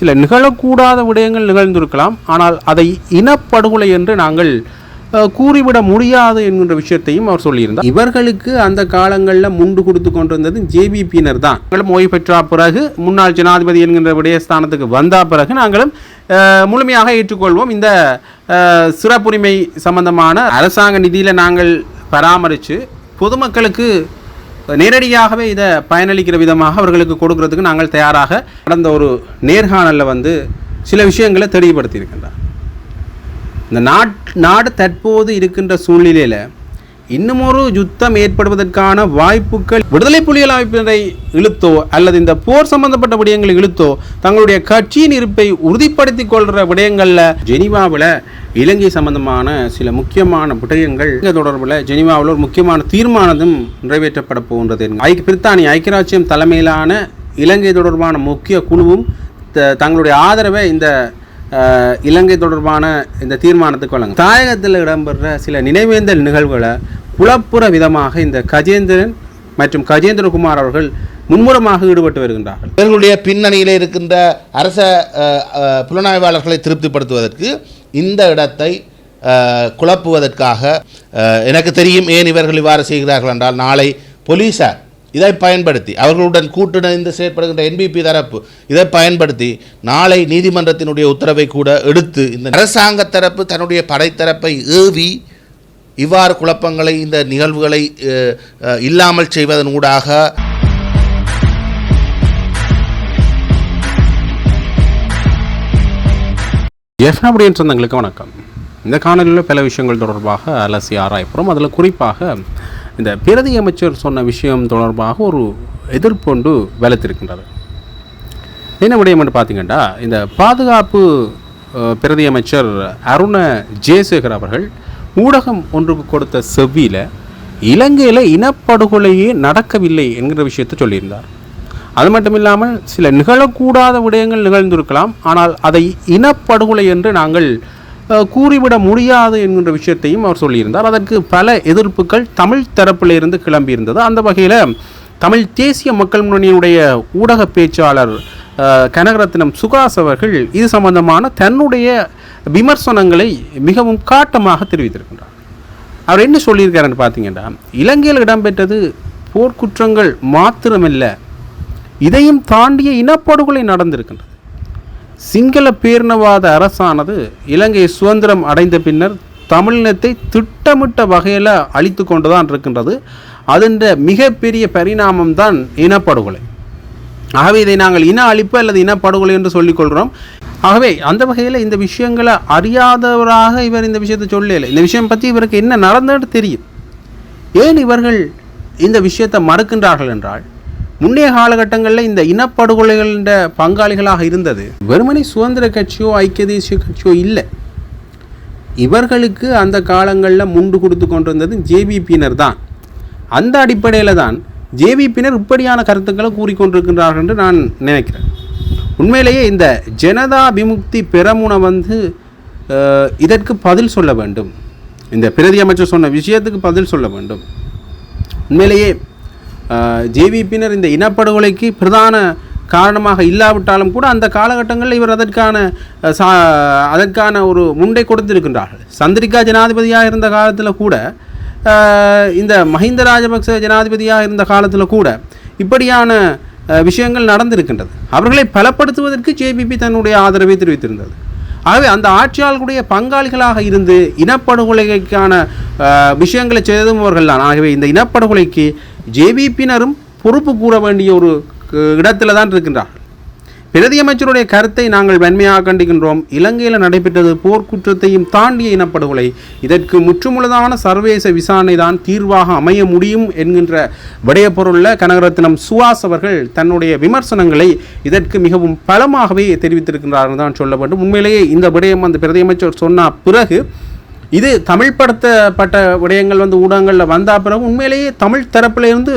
சில நிகழக்கூடாத விடயங்கள் நிகழ்ந்திருக்கலாம். ஆனால் அதை இனப்படுகொலை என்று நாங்கள் கூறிவிட முடியாது என்கின்ற விஷயத்தையும் அவர் சொல்லியிருந்தார். இவர்களுக்கு அந்த காலங்களில் முண்டு கொடுத்து கொண்டிருந்தது ஜேவிபியினர் தான். ஓய்வு பெற்ற பிறகு முன்னாள் ஜனாதிபதி என்கின்ற விடயஸ்தானத்துக்கு வந்த பிறகு நாங்களும் முழுமையாக ஏற்றுக்கொள்வோம். இந்த சிறப்புரிமை சம்பந்தமான அரசாங்க நிதியில் நாங்கள் பராமரித்து பொதுமக்களுக்கு நேரடியாகவே இதை பயனளிக்கிற விதமாக அவர்களுக்கு கொடுக்கறதுக்கு நாங்கள் தயாராக கடந்த ஒரு நேர்காணலில் சில விஷயங்களை தெளிவுபடுத்தியிருக்கின்றார். இந்த நாடு தற்போது இருக்கின்ற சூழ்நிலையில் இன்னும் ஒரு யுத்தம் ஏற்படுவதற்கான வாய்ப்புகள் விடுதலை புலிகள் அமைப்பினரை இழுத்தோ அல்லது இந்த போர் சம்பந்தப்பட்ட விடயங்களை இழுத்தோ தங்களுடைய கட்சியின் இருப்பை உறுதிப்படுத்திக் கொள்கிற விடயங்களில் ஜெனீவாவில் இலங்கை சம்பந்தமான சில முக்கியமான விடயங்கள் தொடர்பில் ஜெனீவாவில் ஒரு முக்கியமான தீர்மானமும் நிறைவேற்றப்பட போகின்றது. பிரித்தானிய ஐக்கியராஜ்யம் தலைமையிலான இலங்கை தொடர்பான முக்கிய குழுவும் தங்களுடைய ஆதரவை இந்த இலங்கை தொடர்பான இந்த தீர்மானத்துக்கு வழங்க தாயகத்தில் இடம்பெற சில நினைவேந்தல் நிகழ்வுகளை புலப்புற விதமாக இந்த கஜேந்திரன் மற்றும் கஜேந்திரகுமார் அவர்கள் மும்முரமாக ஈடுபட்டு வருகின்றார்கள். இவர்களுடைய பின்னணியில் இருக்கின்ற அரச புலனாய்வாளர்களை திருப்திப்படுத்துவதற்கு இந்த இடத்தை குழப்புவதற்காக எனக்கு தெரியும் ஏன் இவர்கள் இவ்வாறு செய்கிறார்கள் என்றால் நாளை போலீசார் இதை பயன்படுத்தி அவர்களுடன் கூட்டிணைந்து செயற்படுகின்ற என்பிபி தரப்பு இதை பயன்படுத்தி நாளை நீதிமன்றத்தினுடைய உத்தரவை கூட எடுத்து இந்த அரசாங்க தரப்பு தன்னுடைய படைத்தரப்பை ஏவி இவ்வாறு குழப்பங்களை இந்த நிகழ்வுகளை இல்லாமல் செய்வதன் ஊடாக எஃப்எம் சொந்தங்களுக்கு வணக்கம். இந்த காணொலியில் பல விஷயங்கள் தொடர்பாக அலசி ஆராயப்படும். அதில் குறிப்பாக இந்த பிரதி அமைச்சர் சொன்ன விஷயம் தொடர்பாக ஒரு எதிர்ப்பொண்டு வலுத்திருக்கின்றது. என்ன விடயம் என்று பார்த்தீங்கன்னா, இந்த பாதுகாப்பு பிரதி அமைச்சர் அருண ஜெயசேகர் அவர்கள் ஊடகம் ஒன்றுக்கு கொடுத்த செவ்வியில் இலங்கையில் இனப்படுகொலையே நடக்கவில்லை என்கிற விஷயத்தை சொல்லியிருந்தார். அது மட்டும் இல்லாமல் சில நிகழக்கூடாத விடயங்கள் நிகழ்ந்திருக்கலாம், ஆனால் அதை இனப்படுகொலை என்று நாங்கள் கூறிவிட முடியாது என்கின்ற விஷயத்தையும் அவர் சொல்லியிருந்தார். அதற்கு பல எதிர்ப்புகள் தமிழ் தரப்பிலிருந்து கிளம்பியிருந்தது. அந்த வகையில் தமிழ் தேசிய மக்கள் முன்னணியினுடைய ஊடக பேச்சாளர் கனகரத்னம் சுகாஸ் அவர்கள் இது சம்பந்தமான தன்னுடைய விமர்சனங்களை மிகவும் காட்டமாக தெரிவித்திருக்கின்றார். அவர் என்ன சொல்லியிருக்காருன்னு பார்த்தீங்கன்னா, இலங்கையில் இடம்பெற்றது போர்க்குற்றங்கள் மாத்திரமில்லை, இதையும் தாண்டிய இனப்படுகொலை நடந்திருக்கின்றது. சிங்கள பேரினவாத அரசானது இலங்கை சுதந்திரம் அடைந்த பின்னர் தமிழினத்தை திட்டமிட்ட வகையில் அழித்து கொண்டுதான் இருக்கின்றது. அதன் மிகப்பெரிய பரிணாமம் தான் இனப்படுகொலை. ஆகவே இதை நாங்கள் இன அழிப்பு அல்லது இனப்படுகொலை என்று சொல்லிக்கொள்கிறோம். ஆகவே அந்த வகையில் இந்த விஷயங்களை அறியாதவராக இவர் இந்த விஷயத்தை சொல்லலை. இந்த விஷயம் பற்றி இவருக்கு என்ன நடந்தது தெரியும். ஏன் இவர்கள் இந்த விஷயத்தை மறுக்கின்றார்கள் என்றால், முன்னைய காலகட்டங்களில் இந்த இனப்படுகொலைகளின் பங்காளிகளாக இருந்தது வெறுமனே சுதந்திர கட்சியோ ஐக்கிய தேசிய கட்சியோ இல்லை. இவர்களுக்கு அந்த காலங்களில் முண்டு கொடுத்து கொண்டிருந்தது ஜேவிபியினர் தான். அந்த அடிப்படையில் தான் ஜேவிபியினர் இப்படியான கருத்துக்களை கூறிக்கொண்டிருக்கின்றார்கள் என்று நான் நினைக்கிறேன். உண்மையிலேயே இந்த ஜனதா விமுக்தி பெரமுன இதற்கு பதில் சொல்ல வேண்டும். இந்த பிரதி அமைச்சர் சொன்ன விஷயத்துக்கு பதில் சொல்ல வேண்டும். உண்மையிலேயே ஜேவிபியினர் இந்த இனப்படுகொலைக்கு பிரதான காரணமாக இல்லாவிட்டாலும் கூட அந்த காலகட்டங்களில் இவர் அதற்கான ஒரு முண்டை கொடுத்திருக்கின்றார்கள். சந்திரிகா ஜனாதிபதியாக இருந்த காலத்தில் கூட, இந்த மஹிந்த ராஜபக்ச ஜனாதிபதியாக இருந்த காலத்தில் கூட இப்படியான விஷயங்கள் நடந்திருக்கின்றது. அவர்களை பலப்படுத்துவதற்கு ஜேவிபி தன்னுடைய ஆதரவை தெரிவித்திருந்தது. ஆகவே அந்த ஆட்சியாளர்களுடைய பங்காளிகளாக இருந்து இனப்படுகொலைக்கான விஷயங்களை செய்ததும் அவர்கள் தான். ஆகவே இந்த இனப்படுகொலைக்கு ஜேவிபியினரும் பொறுப்பு கூற வேண்டிய ஒரு இடத்துல தான் இருக்கின்றார்கள். பிரதி அமைச்சருடைய கருத்தை நாங்கள் வன்மையாக கண்டிக்கின்றோம். இலங்கையில் நடைபெற்றது போர்க்குற்றத்தையும் தாண்டிய இனப்படுகொலை. இதற்கு முற்றுமுழுதான சர்வதேச விசாரணை தான் தீர்வாக அமைய முடியும் என்கின்ற விடயப்பொருளில் கனகரத்னம் சுஹாஸ் அவர்கள் தன்னுடைய விமர்சனங்களை இதற்கு மிகவும் பலமாகவே தெரிவித்திருக்கின்றார்கள் தான் சொல்ல வேண்டும். உண்மையிலேயே இந்த விடயம் அந்த பிரதி அமைச்சர் சொன்ன பிறகு, இது தமிழ்படுத்தப்பட்ட விடயங்கள் ஊடகங்களில் வந்த பிறகு உண்மையிலேயே தமிழ் தரப்பிலிருந்து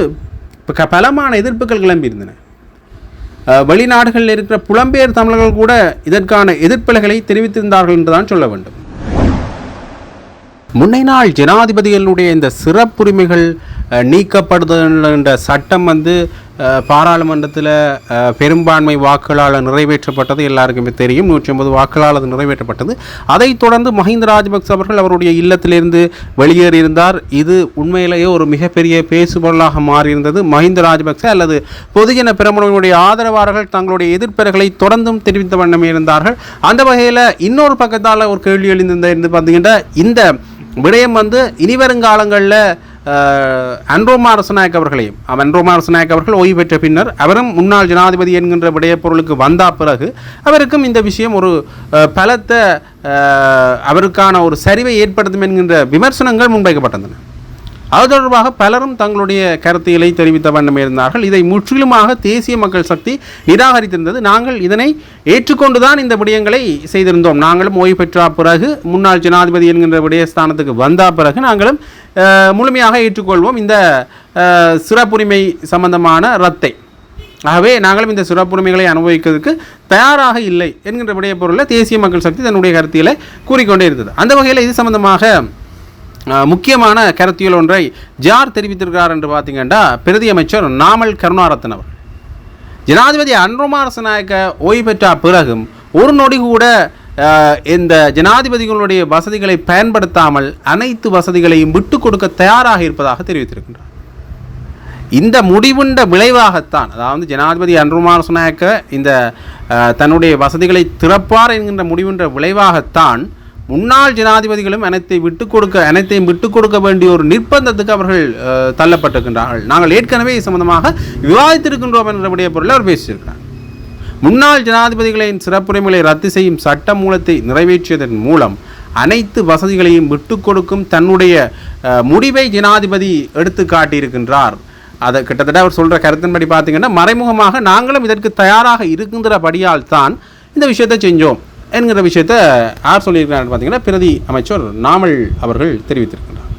பலமான எதிர்ப்புகள் கிளம்பியிருந்தன. வெளிநாடுகளில் இருக்கிற புலம்பெயர் தமிழர்கள் கூட இதற்கான எதிர்ப்புகளை தெரிவித்திருந்தார்கள் என்றுதான் சொல்ல வேண்டும். முன்னை நாள் ஜனாதிபதிகளுடைய இந்த சிறப்புரிமைகள் நீக்கப்படுதல் என்ற சட்டம் பாராளுமன்றத்தில் பெரும்பான்மை வாக்குகளால் நிறைவேற்றப்பட்டது எல்லாருக்குமே தெரியும். 150 வாக்குகளால் அது நிறைவேற்றப்பட்டது. அதைத் தொடர்ந்து மஹிந்த ராஜபக்ச அவர்கள் அவருடைய இல்லத்திலிருந்து வெளியேறியிருந்தார். இது உண்மையிலேயே ஒரு மிகப்பெரிய பேசுபொருளாக மாறியிருந்தது. மஹிந்த ராஜபக்ச அல்லது பொதுஜன பெரமுனவினுடைய ஆதரவாளர்கள் தங்களுடைய எதிர்ப்புகளை தொடர்ந்தும் தெரிவித்த வண்ணமே இருந்தார்கள். அந்த வகையில் இன்னொரு பக்கத்தால் ஒரு கேள்வி எழுந்திருந்த பார்த்தீங்கன்னா, இந்த விடயம் இனிவருங்காலங்களில் அன்ரோமா அரசநாயக் அவர்கள் ஓய்வு பெற்ற பின்னர் அவரும் முன்னாள் ஜனாதிபதி என்கின்ற விடயப்பொருளுக்கு வந்த பிறகு அவருக்கும் இந்த விஷயம் ஒரு பலத்த அவருக்கான ஒரு சரிவை ஏற்படுத்தும் என்கின்ற விமர்சனங்கள் முன்வைக்கப்பட்டன. அது தொடர்பாக பலரும் தங்களுடைய கருத்துக்களை தெரிவித்த வண்ணமே இருந்தார்கள். இதை முற்றிலுமாக தேசிய மக்கள் சக்தி நிராகரித்திருந்தது. நாங்கள் இதனை ஏற்றுக்கொண்டுதான் இந்த விடயங்களை செய்திருந்தோம். நாங்களும் ஓய்வு பெற்ற பிறகு முன்னாள் ஜனாதிபதி என்கின்ற விடயஸ்தானத்துக்கு வந்த பிறகு நாங்களும் முழுமையாக ஏற்றுக்கொள்வோம் இந்த சிறப்புரிமை சம்பந்தமான ரத்தை. ஆகவே நாங்களும் இந்த சிறப்புரிமைகளை அனுபவிக்கிறதுக்கு தயாராக இல்லை என்கின்ற விடயப்பொருளில் தேசிய மக்கள் சக்தி தன்னுடைய கருத்தியலை கூறிக்கொண்டே இருந்தது. அந்த வகையில் இது சம்பந்தமாக முக்கியமான கருத்தியல் ஒன்றை ஜார் தெரிவித்திருக்கிறார் என்று பார்த்தீங்கன்னா, பிரதி அமைச்சர் நாமல் கருணாரத்ன அவர் ஜனாதிபதி அன்ரோமா அரசநாயக்க ஓய்வு பெற்ற பிறகும் ஒரு நொடி கூட இந்த ஜனாதிபதிகளுடைய வசதிகளை பயன்படுத்தாமல் அனைத்து வசதிகளையும் விட்டு கொடுக்க தயாராக இருப்பதாக தெரிவித்திருக்கின்றார். இந்த முடிவுண்ட விளைவாகத்தான், அதாவது ஜனாதிபதி அன்ரோமா அரசநாயக்க இந்த தன்னுடைய வசதிகளை திறப்பார் என்கின்ற முடிவுன்ற விளைவாகத்தான் முன்னாள் ஜனாதிபதிகளும் அனைத்தையும் விட்டுக் கொடுக்க வேண்டிய ஒரு நிர்பந்தத்துக்கு அவர்கள் தள்ளப்பட்டிருக்கின்றார்கள். நாங்கள் ஏற்கனவே இது சம்பந்தமாக விவாதித்திருக்கின்றோம் என்ற விடய பொருளை அவர் பேசியிருக்கிறார். முன்னாள் ஜனாதிபதிகளின் சிறப்புரிமைகளை ரத்து செய்யும் சட்ட மூலத்தை நிறைவேற்றியதன் மூலம் அனைத்து வசதிகளையும் விட்டுக் கொடுக்கும் தன்னுடைய முடிவை ஜனாதிபதி எடுத்து காட்டியிருக்கின்றார். அதை கிட்டத்தட்ட அவர் சொல்கிற கருத்தின்படி பார்த்தீங்கன்னா, மறைமுகமாக நாங்களும் இதற்கு தயாராக இருக்கின்றபடியால் தான் இந்த விஷயத்தை செஞ்சோம் என்கிற விஷயத்தை யார் சொல்லியிருக்கிறார் பார்த்தீங்கன்னா, பிரதி அமைச்சர் நாமல் அவர்கள் தெரிவித்திருக்கிறார்.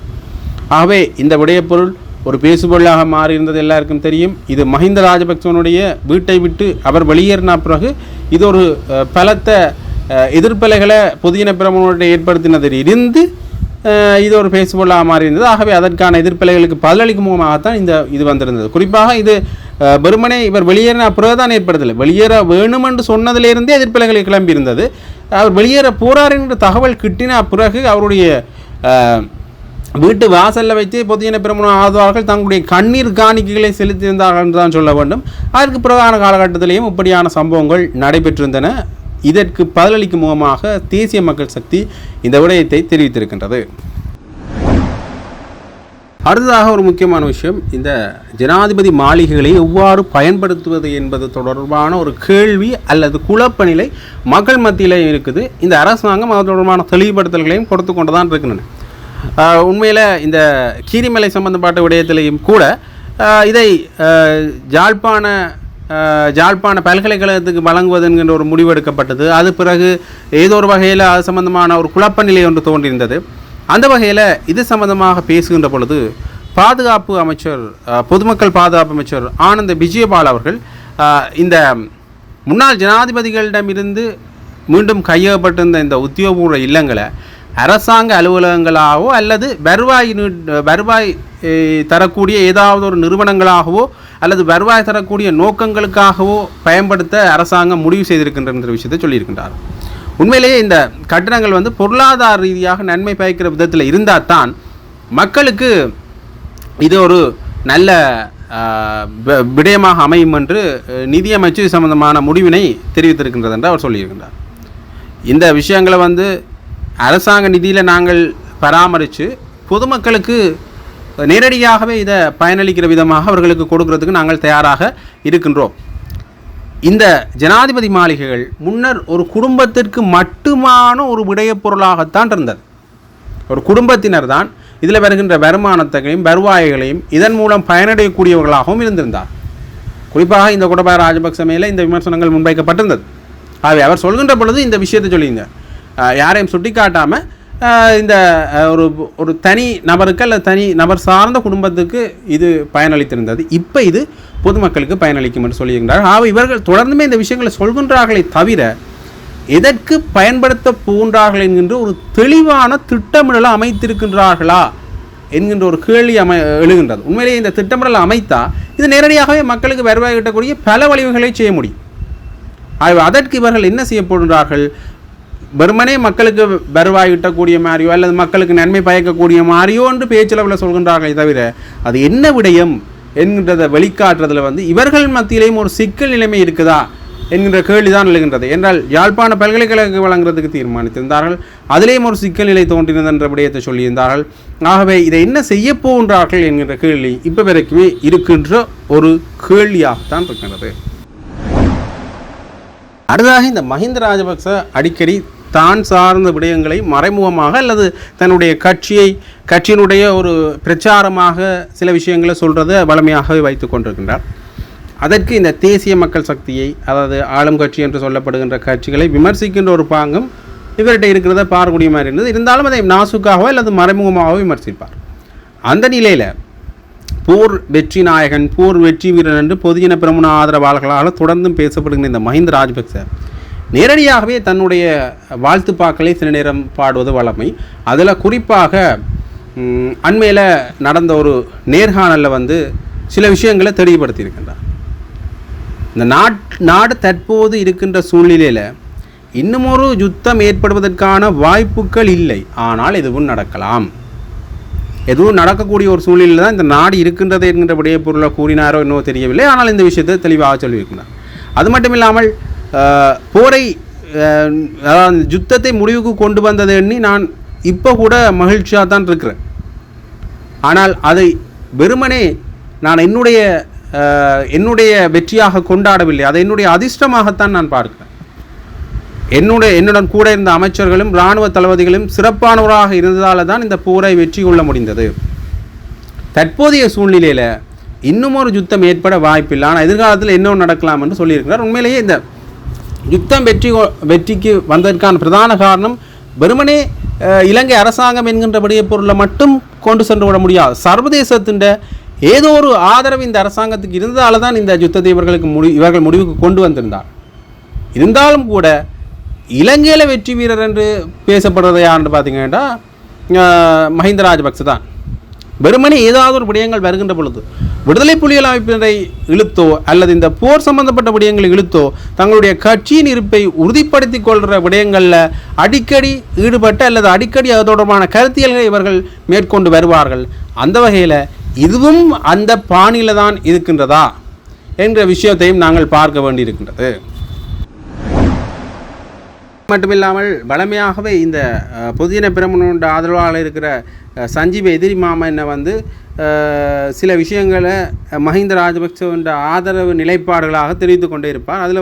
ஆகவே இந்த விடயப்பொருள் ஒரு பேசுபொருளாக மாறியிருந்தது எல்லாருக்கும் தெரியும். இது மஹிந்த ராஜபக்சவனுடைய வீட்டை விட்டு அவர் வெளியேறின பிறகு இது ஒரு பலத்த எதிர்ப்பலைகளை பொதுஜன பெரமுனவுடன் ஏற்படுத்தினதில் இருந்து இது ஒரு பேசுபொருளாக மாறியிருந்தது. ஆகவே அதற்கான எதிர்ப்பலைகளுக்கு பதிலளிக்கும் முகமாகத்தான் இது வந்திருந்தது. குறிப்பாக இது வெறுமனே இவர் வெளியேறின பிறகுதான் ஏற்படுத்தலை, வெளியேற வேணும் என்று சொன்னதிலிருந்தே எதிர்ப்பலைகளை கிளம்பியிருந்தது. அவர் வெளியேற போறார் என்ற தகவல் கிட்டின பிறகு அவருடைய வீட்டு வாசலில் வைத்து பொதுஜன பெரமுன ஆதரவாளர்கள் தங்களுடைய கண்ணீர் காணிக்கைகளை செலுத்தியிருந்தார்கள் என்று தான் சொல்ல வேண்டும். அதற்கு பிறகான காலகட்டத்திலேயும் இப்படியான சம்பவங்கள் நடைபெற்றிருந்தன. இதற்கு பதிலளிக்கும் முகமாக தேசிய மக்கள் சக்தி இந்த விடயத்தை தெரிவித்திருக்கின்றது. அடுத்ததாக ஒரு முக்கியமான விஷயம், இந்த ஜனாதிபதி மாளிகைகளை எவ்வாறு பயன்படுத்துவது என்பது தொடர்பான ஒரு கேள்வி அல்லது குழப்பநிலை மக்கள் மத்தியில் இருக்குது. இந்த அரசாங்கம் அது தொடர்பான தெளிவுபடுத்தல்களையும் கொடுத்து கொண்டு தான் இருக்கின்றன. உண்மையில் இந்த கீரிமலை சம்பந்தப்பட்ட விடயத்திலையும் கூட இதை ஜாழ்ப்பாண பல்கலைக்கழகத்துக்கு வழங்குவது என்கின்ற ஒரு முடிவு எடுக்கப்பட்டது. அது பிறகு ஏதோ ஒரு வகையில் அது சம்பந்தமான ஒரு குழப்ப நிலை ஒன்று தோன்றியிருந்தது. அந்த வகையில் இது சம்பந்தமாக பேசுகின்ற பொழுது பாதுகாப்பு அமைச்சர், பொதுமக்கள் பாதுகாப்பு அமைச்சர் ஆனந்த விஜயபால் அவர்கள் இந்த முன்னாள் ஜனாதிபதிகளிடமிருந்து மீண்டும் கையகப்பட்டிருந்த இந்த உத்தியோகபூர்வ இல்லங்களை அரசாங்க அலுவலகங்களாகவோ அல்லது வருவாய் தரக்கூடிய ஏதாவது ஒரு நிறுவனங்களாகவோ அல்லது வருவாய் தரக்கூடிய நோக்கங்களுக்காகவோ பயன்படுத்த அரசாங்கம் முடிவு செய்திருக்கின்ற விஷயத்தை சொல்லியிருக்கின்றார். உண்மையிலேயே இந்த கட்டணங்கள் பொருளாதார ரீதியாக நன்மை பயக்கிற விதத்தில் இருந்தால் தான் மக்களுக்கு இது ஒரு நல்ல விடயமாக அமையும் என்று நிதியமைச்சு சம்பந்தமான முடிவினை தெரிவித்திருக்கின்றது என்று அவர் சொல்லியிருக்கின்றார். இந்த விஷயங்களை அரசாங்க நிதியில் நாங்கள் பராமரித்து பொதுமக்களுக்கு நேரடியாகவே இதை பயனளிக்கிற விதமாக அவர்களுக்கு கொடுக்கறதுக்கு நாங்கள் தயாராக இருக்கின்றோம். இந்த ஜனாதிபதி மாளிகைகள் முன்னர் ஒரு குடும்பத்திற்கு மட்டுமான ஒரு விடயப் பொருளாகத்தான் இருந்தது. ஒரு குடும்பத்தினர் தான் இதில் வருகின்ற வருமானத்தையும் வருவாய்களையும் இதன் மூலம் பயனடையக்கூடியவர்களாகவும் இருந்திருந்தார். குறிப்பாக இந்த கோட்டாபய ராஜபக்ச மேலே இந்த விமர்சனங்கள் முன்வைக்கப்பட்டிருந்தது. ஆகவே அவர் சொல்கின்ற பொழுது இந்த விஷயத்தை சொல்லியிருந்தார், யாரையும் சுட்டி காட்டாமல் இந்த ஒரு தனி நபருக்கு அல்லது தனி நபர் சார்ந்த குடும்பத்துக்கு இது பயனளித்திருந்தது. இப்போ இது பொதுமக்களுக்கு பயனளிக்கும் என்று சொல்லியிருக்கிறார். ஆகவே இவர்கள் தொடர்ந்துமே இந்த விஷயங்களை சொல்கின்றார்களே தவிர எதற்கு பயன்படுத்த போகின்றார்கள் என்கின்ற ஒரு தெளிவான திட்டமிடலை அமைத்திருக்கின்றார்களா என்கின்ற ஒரு கேள்வி எழுகின்றது. உண்மையிலேயே இந்த திட்டமிடல் அமைத்தா இது நேரடியாகவே மக்களுக்கு வருவாய் கிட்டக்கூடிய பல வழிவுகளை செய்ய முடியும். அதற்கு இவர்கள் என்ன செய்ய போகின்றார்கள்? வெறுமனே மக்களுக்கு வருவாய் ஈட்டக்கூடிய மாதிரியோ அல்லது மக்களுக்கு நன்மை பயக்கக்கூடிய மாதிரியோ என்று பேச்சளவில் சொல்கின்றார்களே தவிர அது என்ன விடயம் என்கின்றதை வெளிக்காட்டுறதுல இவர்கள் மத்தியிலேயும் ஒரு சிக்கல் நிலைமை இருக்குதா என்கின்ற கேள்விதான் எழுகின்றது. என்றால் யாழ்ப்பாண பல்கலைக்கழக வழங்குறதுக்கு தீர்மானித்திருந்தார்கள், அதிலேயும் ஒரு சிக்கல் நிலை தோன்றினது என்ற விடயத்தை சொல்லியிருந்தார்கள். ஆகவே இதை என்ன செய்ய போகின்றார்கள் என்கின்ற கேள்வி இப்போ வரைக்குமே இருக்கின்ற ஒரு கேள்வியாகத்தான் இருக்கின்றது. அடுத்ததாக இந்த மஹிந்த ராஜபக்ச அடிக்கடி தான் சார்ந்த விடயங்களை மறைமுகமாக அல்லது தன்னுடைய கட்சியினுடைய ஒரு பிரச்சாரமாக சில விஷயங்களை சொல்கிறத வளமையாகவே வைத்து கொண்டிருக்கின்றார். அதற்கு இந்த தேசிய மக்கள் சக்தியை, அதாவது ஆளும் கட்சி என்று சொல்லப்படுகின்ற கட்சிகளை விமர்சிக்கின்ற ஒரு பாங்கும் இவர்கிட்ட இருக்கிறத பார்க்கக்கூடிய மாதிரி இருந்தது. இருந்தாலும் அதை நாசுக்காகவோ அல்லது மறைமுகமாகவோ விமர்சிப்பார். அந்த நிலையில் போர் வெற்றி நாயகன், போர் வெற்றி வீரன் என்று பொதுஜன பெரமுன ஆதரவாளர்களால் தொடர்ந்தும் பேசப்படுகின்ற இந்த மஹிந்த ராஜபக்ச நேரடியாகவே தன்னுடைய வாழ்த்துப்பாக்களை சில நேரம் பாடுவது வழமை. அதில் குறிப்பாக அண்மையில் நடந்த ஒரு நேர்காணலில் சில விஷயங்களை தெளிவுபடுத்தியிருக்கின்றார். இந்த நாடு தற்போது இருக்கின்ற சூழ்நிலையில் இன்னும் ஒரு யுத்தம் ஏற்படுவதற்கான வாய்ப்புகள் இல்லை, ஆனால் எதுவும் நடக்கலாம். எதுவும் நடக்கக்கூடிய ஒரு சூழ்நிலையில் தான் இந்த நாடு இருக்கின்றது என்கின்ற விடைய பொருளை கூறினாரோ இன்னும் தெரியவில்லை. ஆனால் இந்த விஷயத்தை தெளிவாக சொல்லியிருக்கிறார். அது மட்டும் இல்லாமல் போரை, அதாவது யுத்தத்தை முடிவுக்கு கொண்டு வந்தது எண்ணி நான் இப்போ கூட மகிழ்ச்சியாக தான் இருக்கிறேன். ஆனால் அதை வெறுமனே நான் என்னுடைய வெற்றியாக கொண்டாடவில்லை, அதை என்னுடைய அதிர்ஷ்டமாகத்தான் நான் பார்க்கிறேன். என்னுடன் கூட இருந்த அமைச்சர்களும் இராணுவ தளபதிகளும் சிறப்பானவராக இருந்ததால் தான் இந்த போரை வெற்றி கொள்ள முடிந்தது. தற்போதைய சூழ்நிலையில் இன்னும் ஒரு யுத்தம் ஏற்பட வாய்ப்பில்லை, ஆனால் எதிர்காலத்தில் இன்னும் நடக்கலாம் என்று சொல்லியிருக்கிறார். உண்மையிலேயே இந்த யுத்தம் வெற்றிக்கு வந்ததற்கான பிரதான காரணம் வெறுமனே இலங்கை அரசாங்கம் என்கின்ற விடைய பொருளை மட்டும் கொண்டு சென்று விட முடியாது. சர்வதேசத்தின் ஏதோ ஒரு ஆதரவு இந்த அரசாங்கத்துக்கு இருந்ததால் தான் இந்த யுத்தத்தை இவர்கள் முடிவுக்கு கொண்டு வந்திருந்தார். இருந்தாலும் கூட இலங்கையில் வெற்றி வீரர் என்று பேசப்படுறது யாருன்னு பார்த்தீங்கன்னா மஹிந்த ராஜபக்ச தான். வெறுமனே ஏதாவது ஒரு விடயங்கள் வருகின்ற பொழுது விடுதலை புலிகள் அமைப்பினரை இழுத்தோ அல்லது இந்த போர் சம்பந்தப்பட்ட விடயங்களை இழுத்தோ தங்களுடைய கட்சியின் இருப்பை உறுதிப்படுத்திக் கொள்கிற விடயங்களில் அடிக்கடி ஈடுபட்டு அல்லது அடிக்கடி அது தொடர்பான கருத்தியல்களை இவர்கள் மேற்கொண்டு வருவார்கள். அந்த வகையில் இதுவும் அந்த பாணியில் தான் இருக்கின்றதா என்ற விஷயத்தையும் நாங்கள் பார்க்க வேண்டியிருக்கின்றது. மட்டுமில்லாமல் வளமையாகவே இந்த பொதுஜன பெரமுன ஆதரவாளர் இருக்கிற சஞ்சீவ எதிரி மாமன்னை சில விஷயங்களை மஹிந்த ராஜபக்ச ஆதரவு நிலைப்பாடுகளாக தெரிவித்து கொண்டே இருப்பார். அதில்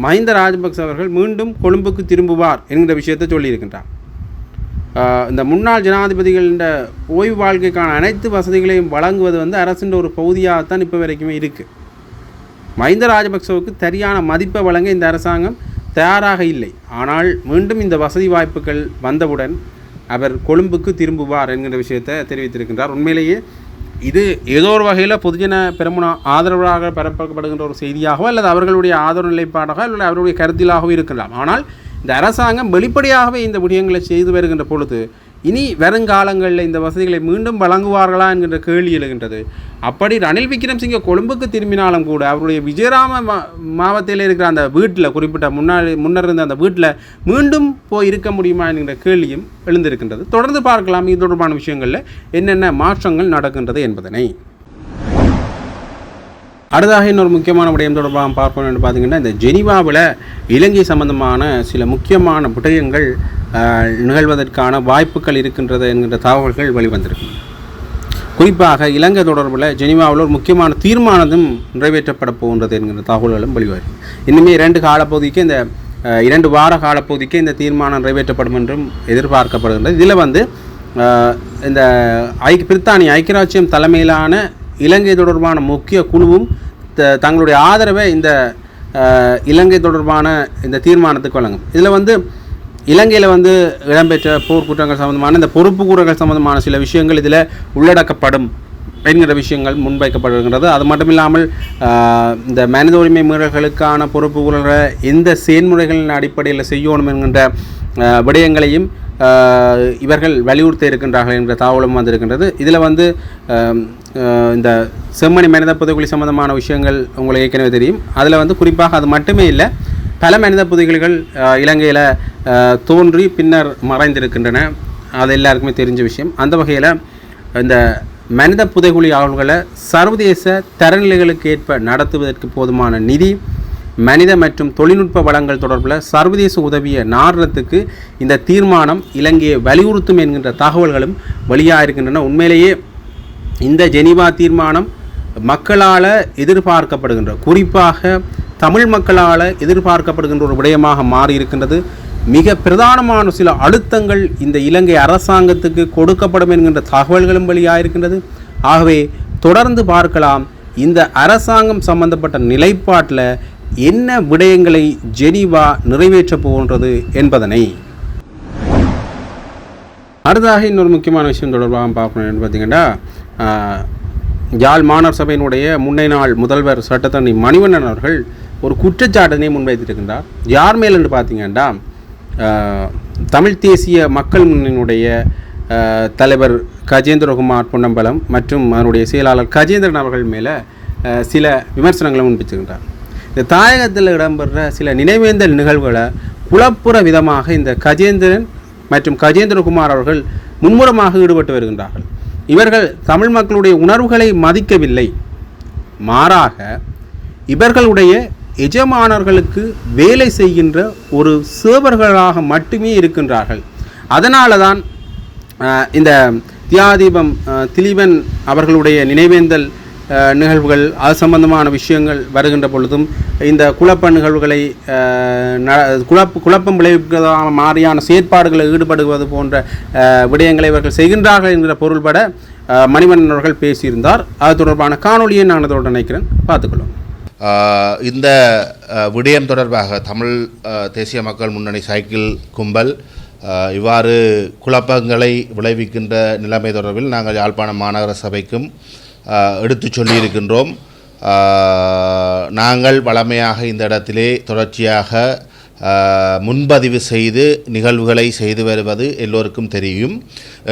மஹிந்த ராஜபக்ச அவர்கள் மீண்டும் கொழும்புக்கு திரும்புவார் என்கிற விஷயத்தை சொல்லியிருக்கின்றார். இந்த முன்னாள் ஜனாதிபதிகளின் ஓய்வு வாழ்க்கைக்கான அனைத்து வசதிகளையும் வழங்குவது அரசின் ஒரு பகுதியாகத்தான் இப்போ வரைக்குமே இருக்குது. மஹிந்த ராஜபக்சவுக்கு சரியான மதிப்பை வழங்க இந்த அரசாங்கம் தயாராக இல்லை. ஆனால் மீண்டும் இந்த வசதி வாய்ப்புகள் வந்தவுடன் அவர் கொழும்புக்கு திரும்புவார் என்கிற விஷயத்தை தெரிவித்திருக்கின்றார். உண்மையிலேயே இது ஏதோ ஒரு வகையில் பொதுஜன பெரமுன ஆதரவாக பரப்பப்படுகின்ற ஒரு செய்தியாகவோ அல்லது அவர்களுடைய ஆதரவு நிலைப்பாடாக அல்லது அவருடைய கருத்திலாகவோ இருக்கலாம். ஆனால் இந்த அரசாங்கம் வெளிப்படையாகவே இந்த விடயங்களை செய்து வருகின்ற பொழுது இனி வருங்காலங்களில் இந்த வசதிகளை மீண்டும் வழங்குவார்களா என்கின்ற கேள்வி எழுகின்றது. அப்படி ரணில் விக்ரமசிங்கே கொழும்புக்கு திரும்பினாலும் கூட அவருடைய விஜயராம மாவட்டத்தில் இருக்கிற அந்த வீட்டில், குறிப்பிட்ட முன்னர் இருந்த அந்த வீட்டில் மீண்டும் போய் இருக்க முடியுமா என்கின்ற கேள்வியும் எழுந்திருக்கின்றது. தொடர்ந்து பார்க்கலாம் இது தொடர்பான விஷயங்களில் என்னென்ன மாற்றங்கள் நடக்கின்றது என்பதனை. அடுத்ததாக இன்னொரு முக்கியமான விடயம் தொடர்பாக பார்ப்போம் என்று பார்த்தீங்கன்னா, இந்த ஜெனீவாவில் இலங்கை சம்பந்தமான சில முக்கியமான விடயங்கள் நிகழ்வதற்கான வாய்ப்புகள் இருக்கின்றது என்கின்ற தகவல்கள் வெளிவந்திருக்கு. குறிப்பாக இலங்கை தொடர்பில் ஜெனீவாவில் ஒரு முக்கியமான தீர்மானமும் நிறைவேற்றப்பட போகின்றது என்கின்ற தகவல்களும் வெளிவரும். இன்னுமே 2 வார காலப்பகுதிக்கு இந்த தீர்மானம் நிறைவேற்றப்படும் என்றும் எதிர்பார்க்கப்படுகின்றது. இதில் இந்த பிரித்தானிய ஐக்கியராச்சியம் தலைமையிலான இலங்கை தொடர்பான முக்கிய குழுவும் தங்களுடைய ஆதரவை இந்த இலங்கை தொடர்பான இந்த தீர்மானத்துக்கு வழங்கும். இதில் இலங்கையில் இடம்பெற்ற போர் குற்றங்கள் சம்பந்தமான இந்த பொறுப்பு கூறல்கள் சம்பந்தமான சில விஷயங்கள் இதில் உள்ளடக்கப்படும் என்கிற விஷயங்கள் முன்வைக்கப்படுகின்றது. அது மட்டும் இல்லாமல் இந்த மனித உரிமை மீறல்களுக்கான பொறுப்பு கூறல்களை எந்த செயல்முறைகளின் அடிப்படையில் செய்யணும் என்கின்ற விடயங்களையும் இவர்கள் வலியுறுத்த இருக்கின்றார்கள் என்ற தகவலும் வந்திருக்கின்றது. இதில் வந்து இந்த செம்மணி மனித புதைகுழி சம்பந்தமான விஷயங்கள் உங்களுக்கு ஏற்கனவே தெரியும். அதில் வந்து குறிப்பாக அது மட்டுமே இல்லை, பல மனித புதைகுழிகள் இலங்கையில் தோன்றி பின்னர் மறைந்திருக்கின்றன. அது எல்லாருக்குமே தெரிஞ்ச விஷயம். அந்த வகையில் இந்த மனித புதைகுழி ஆய்வுகளை சர்வதேச தரநிலைகளுக்கு ஏற்ப நடத்துவதற்கு போதுமான நிதி, மனித மற்றும் தொழில்நுட்ப வளங்கள் தொடர்பில் சர்வதேச உதவியை நாடுறதுக்கு இந்த தீர்மானம் இலங்கையை வலியுறுத்தும் என்கின்ற தகவல்களும் வெளியாக இருக்கின்றன. உண்மையிலேயே இந்த ஜெனீவா தீர்மானம் மக்களால் எதிர்பார்க்கப்படுகின்ற, குறிப்பாக தமிழ் மக்களால் எதிர்பார்க்கப்படுகின்ற ஒரு விடயமாக மாறி இருக்கின்றது. மிக பிரதானமான சில அழுத்தங்கள் இந்த இலங்கை அரசாங்கத்துக்கு கொடுக்கப்படும் என்கின்ற தகவல்களும் வெளியாக இருக்கின்றது. ஆகவே தொடர்ந்து பார்க்கலாம் இந்த அரசாங்கம் சம்பந்தப்பட்ட நிலைப்பாட்டில் என்ன விடயங்களை ஜெனீவா நிறைவேற்றப் போகின்றது என்பதனை. அடுத்ததாக இன்னொரு முக்கியமான விஷயம் தொடர்பாக பார்க்கணும் பார்த்தீங்கன்னா, யாழ் மாநகர சபையினுடைய முன்னைய நாள் முதல்வர் சட்டத்தரணி மணிவண்ணன் அவர்கள் ஒரு குற்றச்சாட்டினை முன்வைத்திருக்கின்றார். யார் மேல் என்று பார்த்தீங்கன்னா, தமிழ் தேசிய மக்கள் முன்னணியினுடைய தலைவர் கஜேந்திரகுமார் பொன்னம்பலம் மற்றும் அதனுடைய செயலாளர் கஜேந்திரன் அவர்கள் மேலே சில விமர்சனங்களை முன்வைத்திருக்கின்றார். இந்த தாயகத்தில் இடம்பெற சில நினைவேந்தல் நிகழ்வுகளை குழப்புற விதமாக இந்த கஜேந்திரன் மற்றும் கஜேந்திரகுமார் அவர்கள் மும்முரமாக ஈடுபட்டு வருகின்றார்கள். இவர்கள் தமிழ் மக்களுடைய உணர்வுகளை மதிக்கவில்லை, மாறாக இவர்களுடைய எஜமானர்களுக்கு வேலை செய்கின்ற ஒரு சேவர்களாக மட்டுமே இருக்கின்றார்கள். அதனால தான் இந்த தியாதீபம் திலீபன் அவர்களுடைய நினைவேந்தல் நிகழ்வுகள், அது சம்பந்தமான விஷயங்கள் வருகின்ற பொழுதும் இந்த குழப்ப நிகழ்வுகளை குழப்பம் விளைவிக்கிறதான மாதிரியான செயற்பாடுகளில் ஈடுபடுவது போன்ற விடயங்களை இவர்கள் செய்கின்றார்கள் என்கிற பொருள்பட மணிவண்ணன் அவர்கள் பேசியிருந்தார். அது தொடர்பான காணொலியை நான் அதோடு நினைக்கிறேன், பார்த்துக்கொள்ளும். இந்த விடயம் தொடர்பாக தமிழ் தேசிய மக்கள் முன்னணி சைக்கிள் கும்பல் இவ்வாறு குழப்பங்களை விளைவிக்கின்ற நிலைமை தொடர்பில் நாங்கள் யாழ்ப்பாணம் மாநகர சபைக்கும் எடுத்து சொல்லியிருக்கின்றோம். நாங்கள் வழமையாக இந்த இடத்திலே தொடர்ச்சியாக முன்பதிவு செய்து நிகழ்வுகளை செய்து வருவது எல்லோருக்கும் தெரியும்.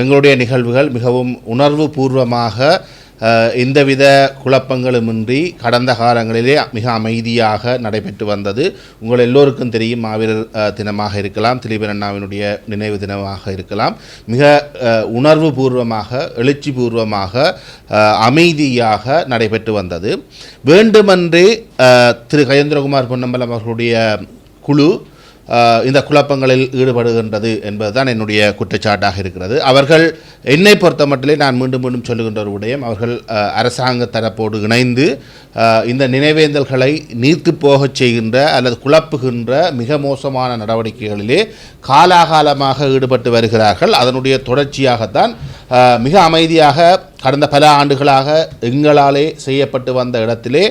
எங்களுடைய நிகழ்வுகள் மிகவும் உணர்வு பூர்வமாக எந்தவித குழப்பங்களுமின்றி கடந்த காலங்களிலே மிக அமைதியாக நடைபெற்று வந்தது. உங்கள் எல்லோருக்கும் தெரியும், மாவீரர் தினமாக இருக்கலாம், திலீபன் அண்ணாவினுடைய நினைவு தினமாக இருக்கலாம், மிக உணர்வு பூர்வமாக எழுச்சி பூர்வமாக அமைதியாக நடைபெற்று வந்தது. வேண்டுமென்றே திரு கஜேந்திரகுமார் பொன்னம்பலம் அவர்களுடைய குழு இந்த குழப்பங்களில் ஈடுபடுகின்றது என்பதுதான் என்னுடைய குற்றச்சாட்டாக இருக்கிறது. அவர்கள் என்னை பொறுத்த மட்டிலே நான் மீண்டும் மீண்டும் சொல்லுகின்ற ஒரு விடயம், அவர்கள் அரசாங்க தரப்போடு இணைந்து இந்த நினைவேந்தல்களை நீர்த்து போகச் செய்கின்ற அல்லது குழப்புகின்ற மிக மோசமான நடவடிக்கைகளிலே காலாகாலமாக ஈடுபட்டு வருகிறார்கள். அதனுடைய தொடர்ச்சியாகத்தான் மிக அமைதியாக கடந்த பல ஆண்டுகளாக எங்களாலே செய்யப்பட்டு வந்த இடத்திலே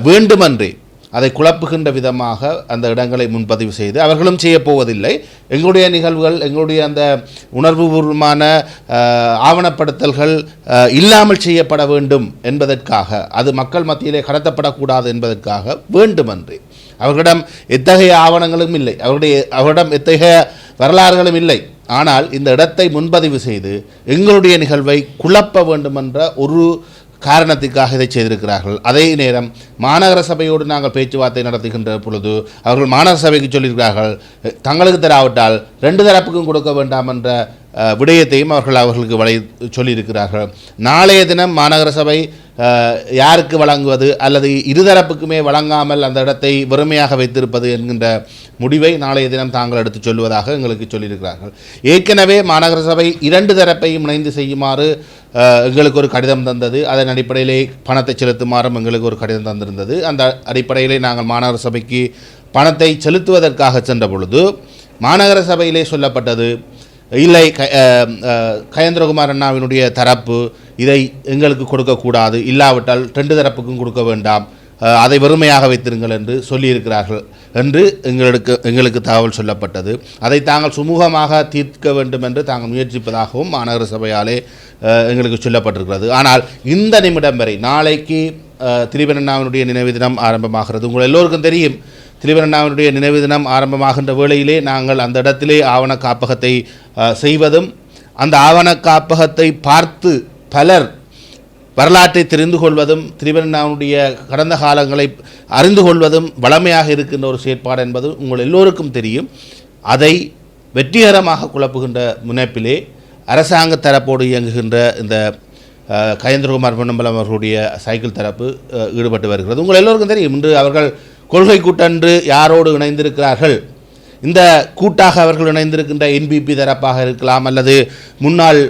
வேண்டுமென்றே அதை குழப்புகின்ற விதமாக அந்த இடங்களை முன்பதிவு செய்து அவர்களும் செய்யப்போவதில்லை. எங்களுடைய நிகழ்வுகள், எங்களுடைய அந்த உணர்வுபூர்வமான ஆவணப்படுத்தல்கள் இல்லாமல் செய்யப்பட வேண்டும் என்பதற்காக, அது மக்கள் மத்தியிலே கடத்தப்படக்கூடாது என்பதற்காக வேண்டுமென்றே அவர்களிடம் எத்தகைய ஆவணங்களும் இல்லை, அவர்களிடம் எத்தகைய வரலாறுகளும் இல்லை. ஆனால் இந்த இடத்தை முன்பதிவு செய்து எங்களுடைய நிகழ்வை குழப்ப வேண்டுமென்ற ஒரு காரணத்துக்காக இதை செய்திருக்கிறார்கள். அதே நேரம் மாநகர சபையோடு நாங்கள் பேச்சுவார்த்தை நடத்துகின்ற பொழுது அவர்கள் மாநகர சபைக்கு சொல்லியிருக்கிறார்கள், தங்களுக்கு தராவிட்டால் 2 தரப்புக்கும் கொடுக்க வேண்டாம் என்ற விடயத்தையும் அவர்களுக்கு சொல்லியிருக்கிறார்கள். நாளைய தினம் மாநகர சபை யாருக்கு வழங்குவது அல்லது இருதரப்புக்குமே வழங்காமல் அந்த இடத்தை வெறுமையாக வைத்திருப்பது என்கின்ற முடிவை நாளைய தினம் தாங்கள் எடுத்து சொல்வதாக எங்களுக்கு சொல்லியிருக்கிறார்கள். ஏற்கனவே மாநகர சபை 2 தரப்பையும் இணைந்து செய்யுமாறு எங்களுக்கு ஒரு கடிதம் தந்தது. அதன் அடிப்படையிலே பணத்தை செலுத்துமாறும் எங்களுக்கு ஒரு கடிதம் தந்திருந்தது. அந்த அடிப்படையிலே நாங்கள் மாநகர சபைக்கு பணத்தை செலுத்துவதற்காக சென்ற பொழுது மாநகர சபையிலே சொல்லப்பட்டது, இல்லை கஜேந்திரகுமார் அண்ணாவினுடைய தரப்பு இதை எங்களுக்கு கொடுக்கக்கூடாது, இல்லாவிட்டால் 2 தரப்புக்கும் கொடுக்க வேண்டாம், அதை வெறுமையாக வைத்திருங்கள் என்று சொல்லியிருக்கிறார்கள் என்று எங்களுக்கு தகவல் சொல்லப்பட்டது. அதை தாங்கள் சுமூகமாக தீர்க்க வேண்டும் என்று தாங்கள் முயற்சிப்பதாகவும் மாநகர சபையாலே எங்களுக்கு சொல்லப்பட்டிருக்கிறது. ஆனால் இந்த நிமிடம் வரை, நாளைக்கு திலீபன் அண்ணாவினுடைய நினைவு தினம் ஆரம்பமாகிறது. உங்கள் எல்லோருக்கும் தெரியும், திரிவண்ணாவினுடைய நினைவு தினம் ஆரம்பமாகின்ற வேளையிலே நாங்கள் அந்த இடத்திலே ஆவண காப்பகத்தை செய்வதும் அந்த ஆவண காப்பகத்தை பார்த்து பலர் வரலாற்றை தெரிந்து கொள்வதும் திரிவண்ணாவுடைய கடந்த காலங்களை அறிந்து கொள்வதும் வளமையாக இருக்கின்ற ஒரு செயற்பாடு என்பது உங்கள் எல்லோருக்கும் தெரியும். அதை வெற்றிகரமாக குழப்புகின்ற முனைப்பிலே அரசாங்க தரப்போடு இயங்குகின்ற இந்த கயேந்திரகுமார் பொன்னம்பலம் அவர்களுடைய சைக்கிள் தரப்பு ஈடுபட்டு வருகிறது. உங்கள் எல்லோருக்கும் தெரியும், இன்று அவர்கள் கொள்கை கூட்டன்று யாரோடு இணைந்திருக்கிறார்கள். இந்த கூட்டாக அவர்கள் இணைந்திருக்கின்ற NPP தரப்பாக இருக்கலாம் அல்லது முன்னாள்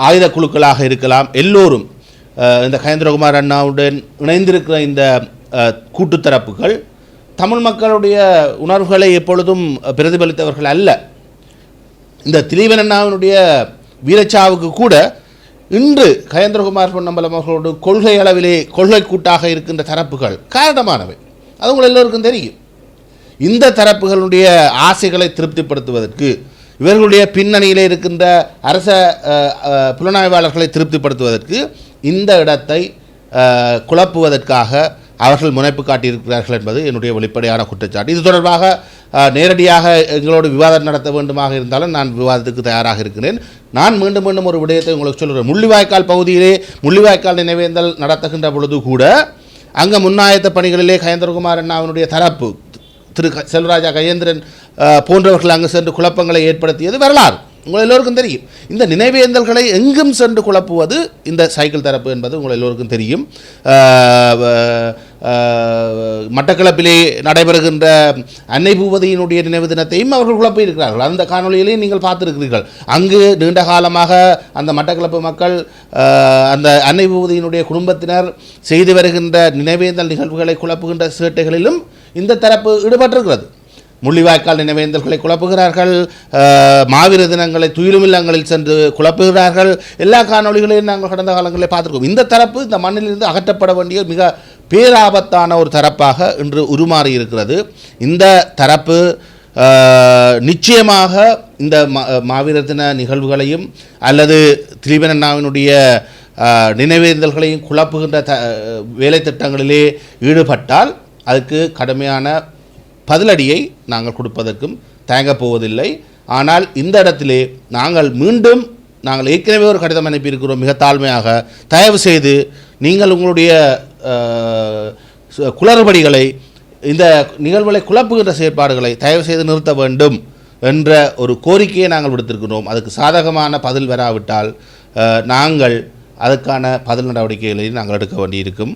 ஆயுத குழுக்களாக இருக்கலாம். எல்லோரும் இந்த கயேந்திரகுமார் அண்ணாவுடன் இணைந்திருக்கிற இந்த கூட்டுத்தரப்புகள் தமிழ் மக்களுடைய உணர்வுகளை எப்பொழுதும் பிரதிபலித்தவர்கள் அல்ல. இந்த திலீபன் அண்ணாவினுடைய வீரச்சாவுக்கு கூட இன்று கயேந்திரகுமார் பொன்னம்பலம் அவர்களோடு கொள்கை அளவிலே கொள்கை கூட்டாக இருக்கின்ற தரப்புகள் காரணமானவை. அது உங்கள் எல்லோருக்கும் தெரியும். இந்த தரப்புகளுடைய ஆசைகளை திருப்திப்படுத்துவதற்கு, இவர்களுடைய பின்னணியிலே இருக்கின்ற அரச புலனாய்வாளர்களை திருப்திப்படுத்துவதற்கு இந்த இடத்தை குழப்புவதற்காக அவர்கள் முனைப்பு காட்டியிருக்கிறார்கள் என்பது என்னுடைய வெளிப்படையான குற்றச்சாட்டு. இது தொடர்பாக நேரடியாக எங்களோடு விவாதம் நடத்த வேண்டுமாக இருந்தாலும் நான் விவாதத்துக்கு தயாராக இருக்கிறேன். நான் மீண்டும் மீண்டும் ஒரு விடயத்தை உங்களுக்கு சொல்கிறேன். முள்ளிவாய்க்கால் பகுதியிலே முள்ளிவாய்க்கால் நினைவேந்தல் நடத்துகின்ற பொழுது கூட அங்கே முன்னாயத்த பணிகளிலே கயேந்திரகுமார் அண்ணாவினுடைய தரப்பு திரு செல்வராஜா கஜேந்திரன் போன்றவர்கள் அங்கு சென்று குழப்பங்களை ஏற்படுத்தியது வரலாறு உங்கள் எல்லோருக்கும் தெரியும். இந்த நினைவேந்தல்களை எங்கும் சென்று குழப்புவது இந்த சைக்கிள் தரப்பு என்பது உங்கள் எல்லோருக்கும் தெரியும். மட்டக்களப்பிலே நடைபெறுகின்ற அன்னை பூபதியினுடைய நினைவு தினத்தையும் அவர்கள் குழப்பி இருக்கிறார்கள். அந்த காணொலியிலையும் நீங்கள் பார்த்துருக்கிறீர்கள். அங்கு நீண்ட காலமாக அந்த மட்டக்களப்பு மக்கள் அந்த அன்னை பூபதியினுடைய குடும்பத்தினர் செய்து வருகின்ற நினைவேந்தல் நிகழ்வுகளை குழப்புகின்ற சேட்டைகளிலும் இந்த தரப்பு ஈடுபட்டிருக்கிறது. முள்ளிவாய்க்கால் நினைவேந்தல்களை குழப்புகிறார்கள், மாவீர தினங்களை துயிலுமில்லங்களில் சென்று குழப்புகிறார்கள். எல்லா காணொலிகளையும் நாங்கள் கடந்த காலங்களில் பார்த்துருக்கோம். இந்த தரப்பு இந்த மண்ணிலிருந்து அகற்றப்பட வேண்டிய மிக பேராபத்தான ஒரு தரப்பாக இன்று உருமாறி இருக்கிறது. இந்த தரப்பு நிச்சயமாக இந்த மாவீர தின நிகழ்வுகளையும் அல்லது திலீபன் அண்ணாவினுடைய நினைவேந்தல்களையும் குழப்புகின்ற வேலை திட்டங்களிலே ஈடுபட்டால் அதுக்கு கடுமையான பதிலடியை நாங்கள் கொடுப்பதற்கும் தயங்கப் போவதில்லை. ஆனால் இந்த இடத்திலே நாங்கள் ஏற்கனவே ஒரு கடிதம் அனுப்பியிருக்கிறோம். மிக தாழ்மையாக தயவு செய்து நீங்கள் உங்களுடைய குளறுபடிகளை, இந்த நிகழ்வுகளை குழப்புகின்ற செயற்பாடுகளை தயவு செய்து நிறுத்த வேண்டும் என்ற ஒரு கோரிக்கையை நாங்கள் விடுத்திருக்கிறோம். அதுக்கு சாதகமான பதில் வராவிட்டால் நாங்கள் அதுக்கான பதில் நடவடிக்கைகளை நாங்கள் எடுக்க வேண்டியிருக்கும்.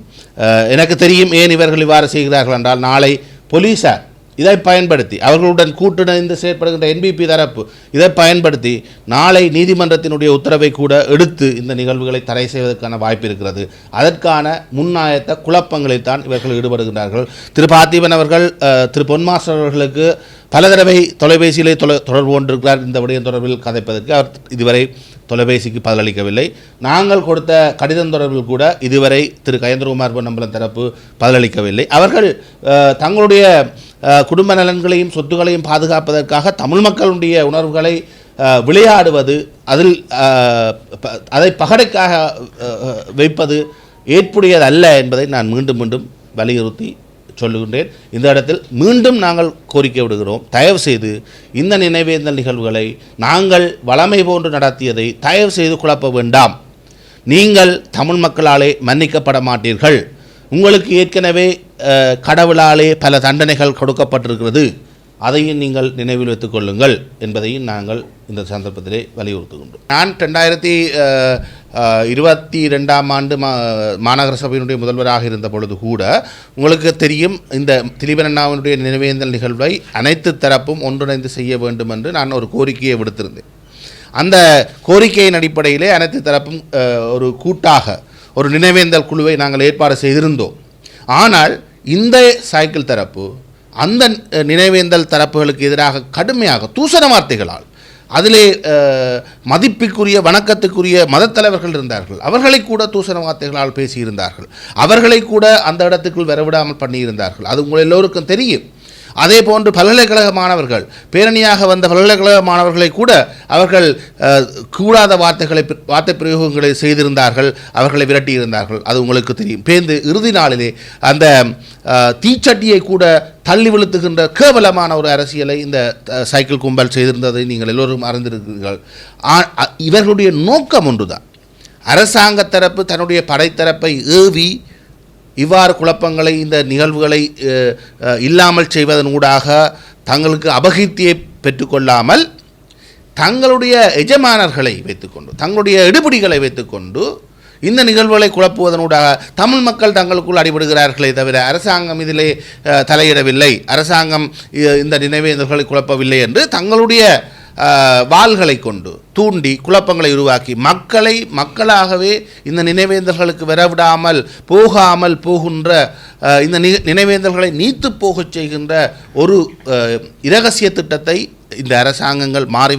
எனக்கு தெரியும் ஏன் இவர்கள் இவ்வாறு செய்கிறார்கள் என்றால், நாளை போலீஸார் இதை பயன்படுத்தி, அவர்களுடன் கூட்டிணைந்து செயற்படுகின்ற NPP தரப்பு இதை பயன்படுத்தி நாளை நீதிமன்றத்தினுடைய உத்தரவை கூட எடுத்து இந்த நிகழ்வுகளை தடை செய்வதற்கான வாய்ப்பு இருக்கிறது. அதற்கான முன்னாயத்த குழப்பங்களில் தான் இவர்கள் ஈடுபடுகின்றார்கள். திரு பார்த்திபன் அவர்கள் திரு பொன்மாஸ்டர் அவர்களுக்கு பல தடவை தொலைபேசியிலே தொடர்பு கொண்டிருக்கிறார். இந்த விடயம் தொடர்பில் கதைப்பதற்கு அவர் இதுவரை தொலைபேசிக்கு பதிலளிக்கவில்லை. நாங்கள் கொடுத்த கடிதம் தொடர்பில் கூட இதுவரை திரு கயேந்திரகுமார் பொன்னம்பலம் தரப்பு பதிலளிக்கவில்லை. அவர்கள் தங்களுடைய குடும்ப நலன்களையும் சொத்துக்களையும் பாதுகாப்பதற்காக தமிழ் மக்களுடைய உணர்வுகளை விளையாடுவது, அதில் அதை பகடைக்காக வைப்பது ஏற்புடையதல்ல என்பதை நான் மீண்டும் மீண்டும் வலியுறுத்தி சொல்லுகின்றேன். இந்த இடத்தில் மீண்டும் நாங்கள் கோரிக்கை விடுகிறோம். தயவு செய்து இந்த நினைவேந்தல் நிகழ்வுகளை நாங்கள் வளமை போன்று நடத்தியதை தயவு செய்து குழப்ப வேண்டாம். நீங்கள் தமிழ் மக்களாலே மன்னிக்கப்பட மாட்டீர்கள். உங்களுக்கு ஏற்கனவே கடவுளாலே பல தண்டனைகள் கொடுக்கப்பட்டிருக்கிறது. அதையும் நீங்கள் நினைவில் வைத்துக் கொள்ளுங்கள் என்பதையும் நாங்கள் இந்த சந்தர்ப்பத்திலே வலியுறுத்துகின்றோம். நான் 2022ஆம் ஆண்டு மாநகர சபையினுடைய முதல்வராக இருந்த பொழுது கூட உங்களுக்கு தெரியும், இந்த திலீபன் அண்ணாவினுடைய நினைவேந்தல் நிகழ்வை அனைத்து தரப்பும் ஒன்றிணைந்து செய்ய வேண்டும் என்று நான் ஒரு கோரிக்கையை விடுத்திருந்தேன். அந்த கோரிக்கையின் அடிப்படையிலே அனைத்து தரப்பும் ஒரு கூட்டாக ஒரு நினைவேந்தல் குழுவை நாங்கள் ஏற்பாடு செய்திருந்தோம். ஆனால் இந்த சைக்கிள் தரப்பு அந்த நினைவேந்தல் தரப்புகளுக்கு எதிராக கடுமையாக தூசண வார்த்தைகளால், அதிலே மதிப்புக்குரிய வணக்கத்துக்குரிய மதத்தலைவர்கள் இருந்தார்கள், அவர்களை கூட தூசண வார்த்தைகளால் பேசியிருந்தார்கள். அவர்களை கூட அந்த இடத்துக்குள் வரவிடாமல் பண்ணியிருந்தார்கள். அது உங்கள் எல்லோருக்கும் தெரியும். அதே போன்று பல்கலைக்கழக மாணவர்கள் பேரணியாக வந்த பல்கலைக்கழக மாணவர்களை கூட அவர்கள் கூடாத வார்த்தை பிரயோகங்களை செய்திருந்தார்கள், அவர்களை விரட்டியிருந்தார்கள். அது உங்களுக்கு தெரியும். பேருந்து இறுதி நாளிலே அந்த தீச்சட்டியை கூட தள்ளி விழுத்துகின்ற கேவலமான ஒரு அரசியலை இந்த சைக்கிள் கும்பல் செய்திருந்ததை நீங்கள் எல்லோரும் அறிந்திருக்கிறீர்கள். இவர்களுடைய நோக்கம் ஒன்றுதான். அரசாங்க தரப்பு தன்னுடைய படைத்தரப்பை ஏவி இவ்வாறு குழப்பங்களை இந்த நிகழ்வுகளை இல்லாமல் செய்வதன் ஊடாக தங்களுக்கு அபகீர்த்தியை பெற்றுக்கொள்ளாமல் தங்களுடைய எஜமானர்களை வைத்துக்கொண்டு தங்களுடைய எடுபிடிகளை வைத்துக்கொண்டு இந்த நிகழ்வுகளை குழப்புவதனூடாக தமிழ் மக்கள் தங்களுக்குள் அடிபடுகிறார்களே தவிர அரசாங்கம் இதிலே தலையிடவில்லை, அரசாங்கம் இந்த நினைவேந்தல்களை குழப்பவில்லை என்று தங்களுடைய வாள்களை கொண்டு தூண்டி குழப்பங்களை உருவாக்கி மக்களாகவே இந்த நினைவேந்தல்களுக்கு வரவிடாமல் போகாமல் போகின்ற இந்த நினைவேந்தல்களை நீத்து போகச் செய்கின்ற ஒரு இரகசிய திட்டத்தை இந்த அரசாங்கங்கள் மாறி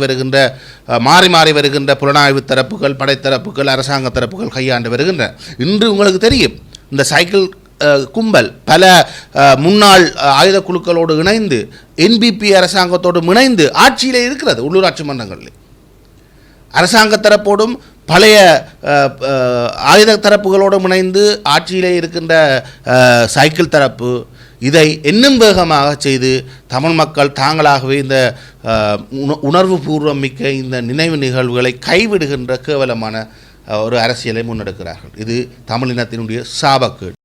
வருகின்ற புலனாய்வு தரப்புகள், படைத்தரப்புகள், அரசாங்க தரப்புகள் கையாண்டு வருகின்றன. இன்று உங்களுக்கு தெரியும், இந்த சைக்கிள் கும்பல் பல முன்னாள் ஆயுத குழுக்களோடு இணைந்து என்பிபி அரசாங்கத்தோடு இணைந்து ஆட்சியிலே இருக்கிறது. உள்ளூராட்சி மன்றங்களில் அரசாங்க தரப்போடும் பழைய ஆயுத தரப்புகளோடும் இணைந்து ஆட்சியிலே இருக்கின்ற சைக்கிள் தரப்பு இதை இன்னும் வேகமாக செய்து தமிழ் மக்கள் தாங்களாகவே இந்த உணர்வு பூர்வம் மிக்க இந்த நினைவு நிகழ்வுகளை கைவிடுகின்ற கேவலமான ஒரு அரசியலை முன்னெடுக்கிறார்கள். இது தமிழினத்தினுடைய சாபக்கேடு.